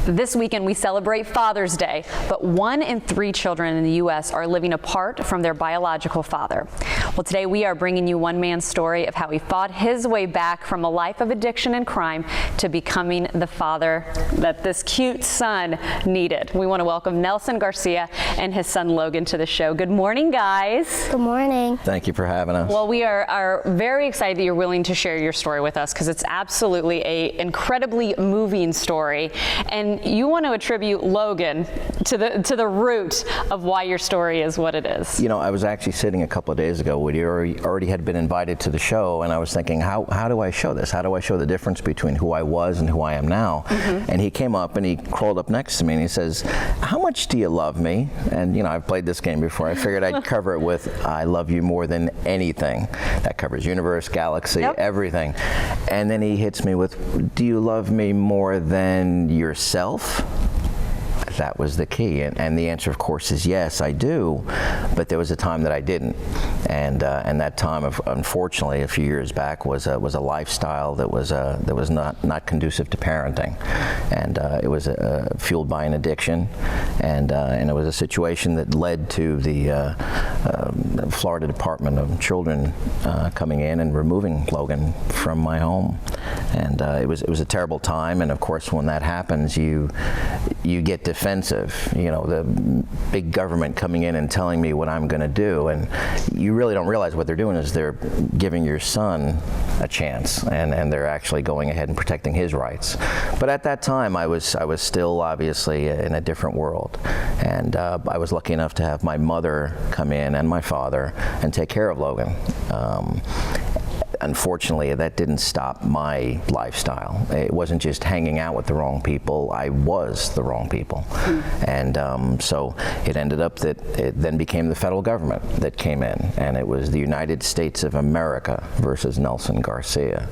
This weekend we celebrate Father's Day, but 1 in 3 children in the U.S. are living apart from their biological father. Well, today we are bringing you one man's story of how he fought his way back from a life of addiction and crime to becoming the father that this cute son needed. We want to welcome Nelson Garcia and his son Logan to the show. Good morning, guys. Good morning. Thank you for having us. Well, we are very excited that you're willing to share your story with us because it's absolutely an incredibly moving story. And you want to attribute Logan to the root of why your story is what it is. You know, I was actually sitting a couple of days ago when you already had been invited to the show, and I was thinking, how do I show this? How do I show the difference between who I was and who I am now? Mm-hmm. And he came up and he crawled up next to me and he says, "How much do you love me?" And you know, I've played this game before. I figured I'd cover it with, "I love you more than anything." That covers universe, galaxy, yep, everything. And then he hits me with, "Do you love me more than yourself?" That was the key, and the answer, of course, is yes, I do. But there was a time that I didn't, and that time, unfortunately, a few years back, was a lifestyle that was not conducive to parenting, and it was fueled by an addiction, and it was a situation that led to the Florida Department of Children coming in and removing Logan from my home, and it was a terrible time. And of course, when that happens, you get defensive. You know, the big government coming in and telling me what I'm going to do, and you really don't realize what they're doing is they're giving your son a chance, and they're actually going ahead and protecting his rights. But at that time, I was still obviously in a different world, and I was lucky enough to have my mother come in and my father and take care of Logan. Unfortunately, that didn't stop my lifestyle. It wasn't just hanging out with the wrong people. I was the wrong people. And so it ended up that it then became the federal government that came in, and it was the United States of America versus Nelson Garcia.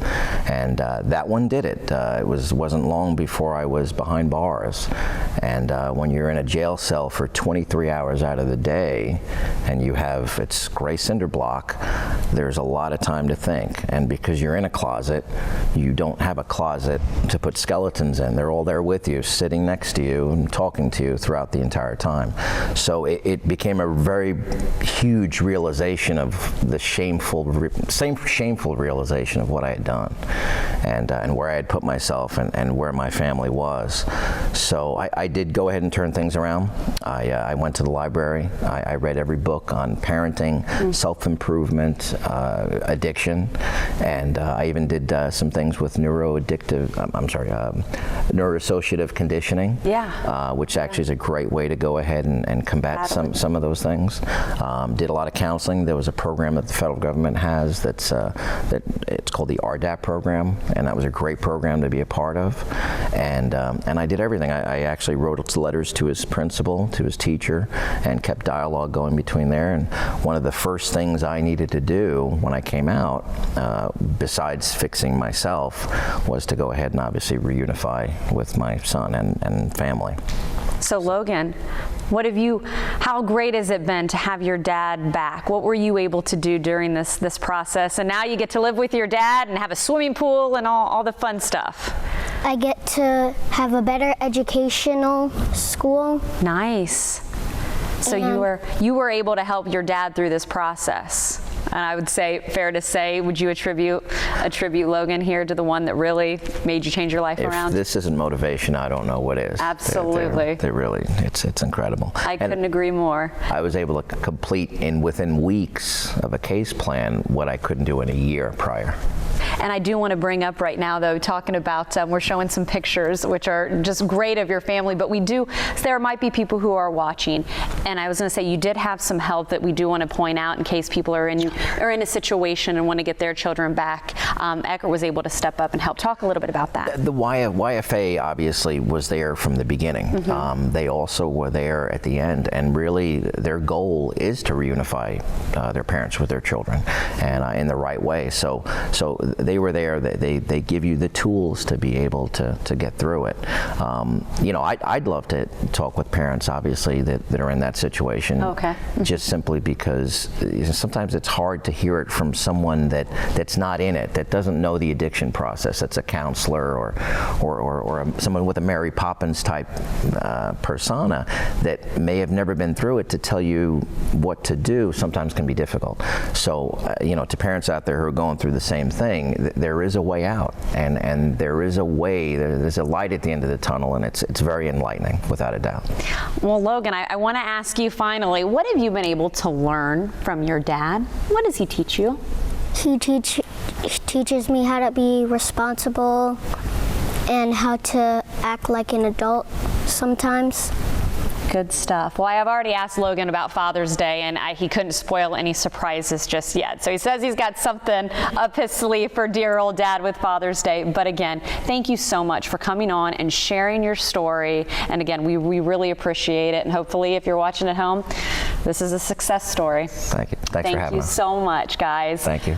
And that one did it. It wasn't long before I was behind bars. And when you're in a jail cell for 23 hours out of the day, and it's gray cinder block, there's a lot of time to think. And because you're in a closet, you don't have a closet to put skeletons in. They're all there with you, sitting next to you and talking to you throughout the entire time. So it became a very huge realization of the shameful realization of what I had done, and where I had put myself, and where my family was. So I did go ahead and turn things around. I went to the library. I read every book on parenting, self-improvement, addiction. And I even did some things with neuroassociative conditioning, which actually is a great way to go ahead and combat some of those things. Did a lot of counseling. There was a program that the federal government has that it's called the RDAP program, and that was a great program to be a part of. And I did everything. I actually wrote letters to his principal, to his teacher, and kept dialogue going between there. And one of the first things I needed to do when I came out, besides fixing myself, was to go ahead and obviously reunify with my son and family. So Logan, how great has it been to have your dad back? What were you able to do during this process? And now you get to live with your dad and have a swimming pool and all the fun stuff. I get to have a better educational school. Nice. So you were able to help your dad through this process. And I would say, fair to say, would you attribute Logan here to the one that really made you change your life around? If this isn't motivation, I don't know what is. Absolutely. They really, it's incredible. I couldn't agree more. I was able to complete within weeks of a case plan what I couldn't do in a year prior. And I do want to bring up right now, though, talking about, we're showing some pictures, which are just great of your family, but there might be people who are watching. And I was going to say, you did have some help that we do want to point out in case people are in a situation and want to get their children back. Eckert was able to step up and help. Talk a little bit about that. The YFA obviously was there from the beginning. Mm-hmm. They also were there at the end, and really their goal is to reunify their parents with their children, and in the right way. So they were there. They give you the tools to be able to get through it. You know, I'd love to talk with parents, obviously, that are in that situation. Okay. Just simply because sometimes it's hard to hear it from someone that's not in it, doesn't know the addiction process. That's a counselor or someone with a Mary Poppins type persona that may have never been through it, to tell you what to do sometimes can be difficult. So, to parents out there who are going through the same thing, there is a way out, and there is a way, there's a light at the end of the tunnel, and it's very enlightening, without a doubt. Well, Logan, I want to ask you finally, what have you been able to learn from your dad? What does he teach you? He teaches me how to be responsible and how to act like an adult sometimes. Good stuff. Well, I have already asked Logan about Father's Day, and he couldn't spoil any surprises just yet. So he says he's got something up his sleeve for dear old Dad with Father's Day. But again, thank you so much for coming on and sharing your story. And again, we really appreciate it. And hopefully, if you're watching at home, this is a success story. Thank you. Thanks for having us. Thank you so much, guys. Thank you.